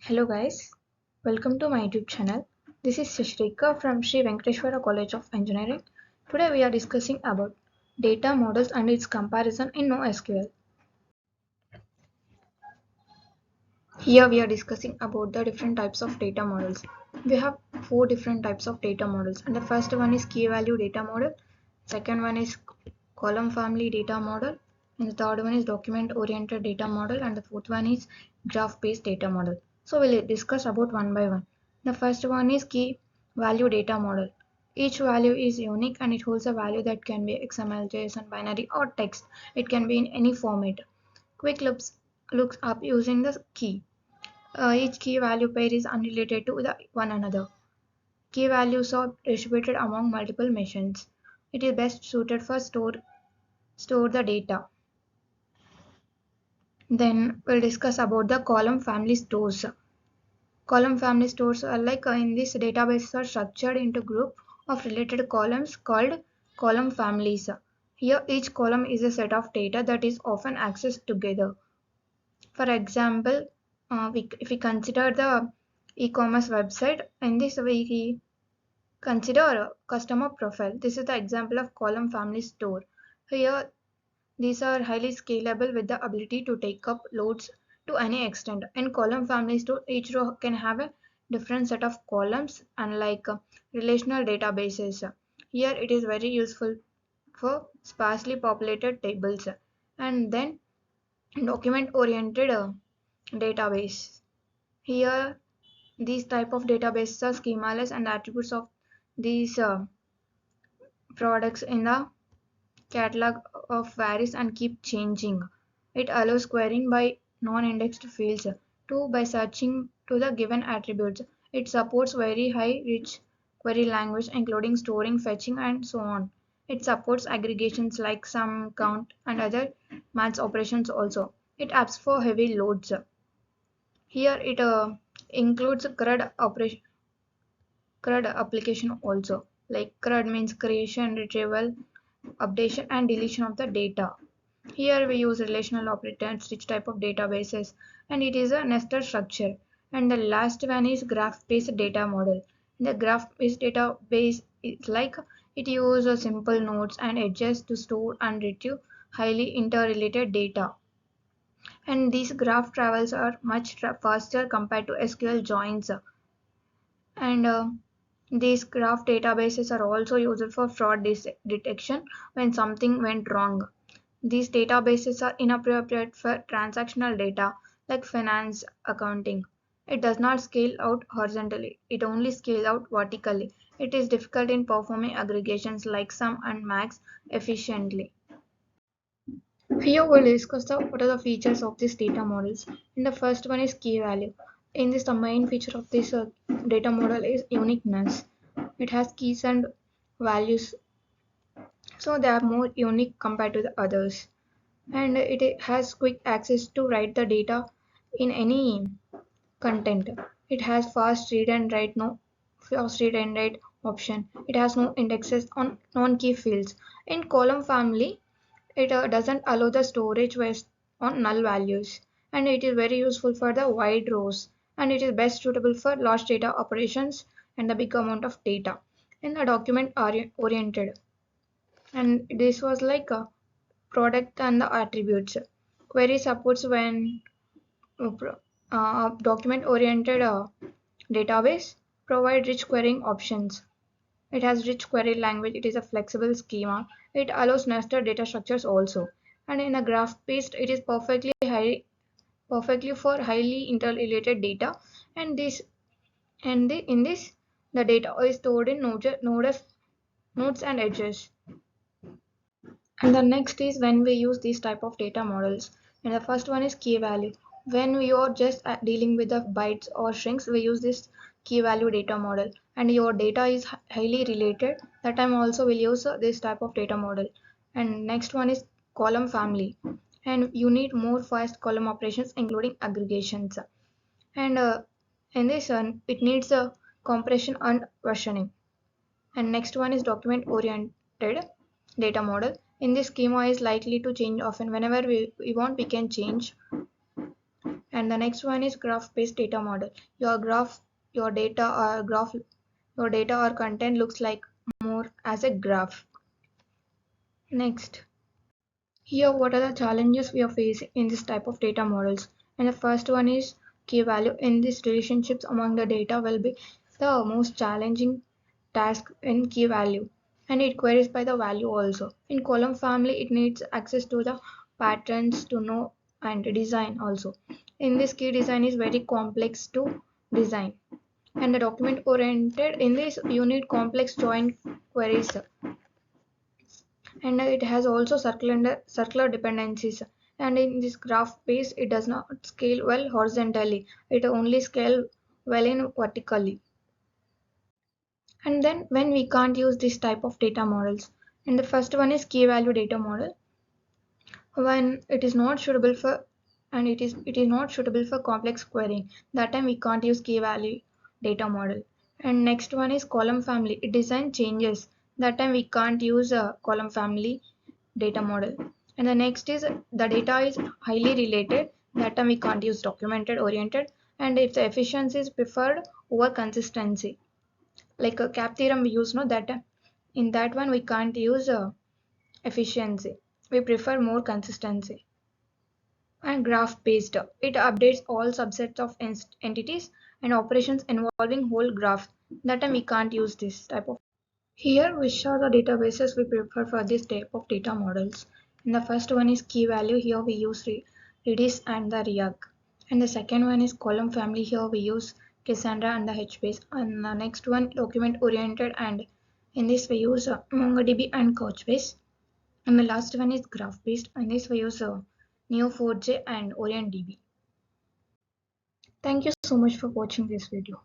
Hello guys, welcome to my YouTube channel. This is Shishrika from Sri Venkateshwara College of Engineering. Today we are discussing about data models and its comparison in NoSQL. Here we are discussing about the different types of data models. We have four different types of data models, and the first one is key value data model, second one is column family data model, and the third one is document oriented data model, and the fourth one is graph based data model. So we'll discuss about one by one. The first one is key value data model. Each value is unique and it holds a value that can be XML, JSON, binary or text. It can be in any format. Quick looks up using the key. Each key value pair is unrelated to one another. Key values are distributed among multiple machines. It is best suited for store the data. Then we'll discuss about the column family stores. Column family stores are in this database are structured into group of related columns called column families. Here each column is a set of data that is often accessed together. For example, if we consider the e-commerce website, in this we consider a customer profile. This is the example of column family store. Here these are highly scalable with the ability to take up loads to any extent. In column family store, each row can have a different set of columns, unlike relational databases. Here it is very useful for sparsely populated tables. And then document oriented database. Here these type of databases are schemaless and attributes of these products in the catalog of varies and keep changing. It allows querying by non-indexed fields to by searching to the given attributes. It supports very high rich query language including storing, fetching and so on. It supports aggregations like sum, count and other math operations also. It apps for heavy loads. Here it includes CRUD application also. Like CRUD means creation, retrieval, updation and deletion of the data. Here we use relational operators, rich type of databases, and it is a nested structure. And the last one is graph-based data model. The graph-based database is it uses simple nodes and edges to store and retrieve highly interrelated data. And these graph travels are much faster compared to SQL joins. And these graph databases are also used for fraud detection when something went wrong. These databases are inappropriate for transactional data like finance accounting. It does not scale out horizontally, it only scales out vertically. It is difficult in performing aggregations like sum and max efficiently. Here we'll discuss what are the features of these data models. And the first one is key value. In this, the main feature of this data model is uniqueness. It has keys and values, so they are more unique compared to the others. And it has quick access to write the data in any content. It has fast read and write option. It has no indexes on non-key fields. In column family, it doesn't allow the storage based on null values, and it is very useful for the wide rows, and it is best suitable for large data operations and the big amount of data. In the document oriented, and this was like a product and the attributes. Query supports when document oriented database provide rich querying options. It has rich query language. It is a flexible schema. It allows nested data structures also. And in a graph based, it is perfectly for highly interrelated data. And in this, the data is stored in nodes and edges. And the next is when we use these type of data models. And the first one is key value. When we are just dealing with the bytes or strings, we use this key value data model. And your data is highly related. That time also we'll use this type of data model. And next one is column family. And you need more fast column operations including aggregations. And in this one, it needs a compression and versioning. And next one is document oriented data model. In this schema is likely to change often. Whenever we want, we can change. And the next one is graph-based data model. Your data or content looks like more as a graph. Next, here what are the challenges we are facing in this type of data models? And the first one is key value. In these relationships among the data will be the most challenging task in key value, and it queries by the value also. In column family, it needs access to the patterns to know and design also. In this, key design is very complex to design. And the document oriented, in this you need complex join queries, and it has also circular dependencies. And in this graph base, it does not scale well horizontally, it only scale well in vertically. And then when we can't use this type of data models, and the first one is key value data model. When it is not suitable for, and it is not suitable for complex querying, that time we can't use key value data model. And next one is column family, it design changes, that time we can't use a column family data model. And the next is the data is highly related, that time we can't use documented oriented. And if the efficiency is preferred over consistency, like a cap theorem we use, no, that in that one we can't use efficiency, we prefer more consistency. And graph based, it updates all subsets of entities and operations involving whole graph, that time we can't use this type of. Here we show the databases we prefer for this type of data models. And the first one is key value, here we use Redis and the React. And the second one is column family, here we use Cassandra and the HBase. And the next one document oriented, and in this we use MongoDB and Couchbase. And the last one is graph based, and this we use Neo4j and OrientDB. Thank you so much for watching this video.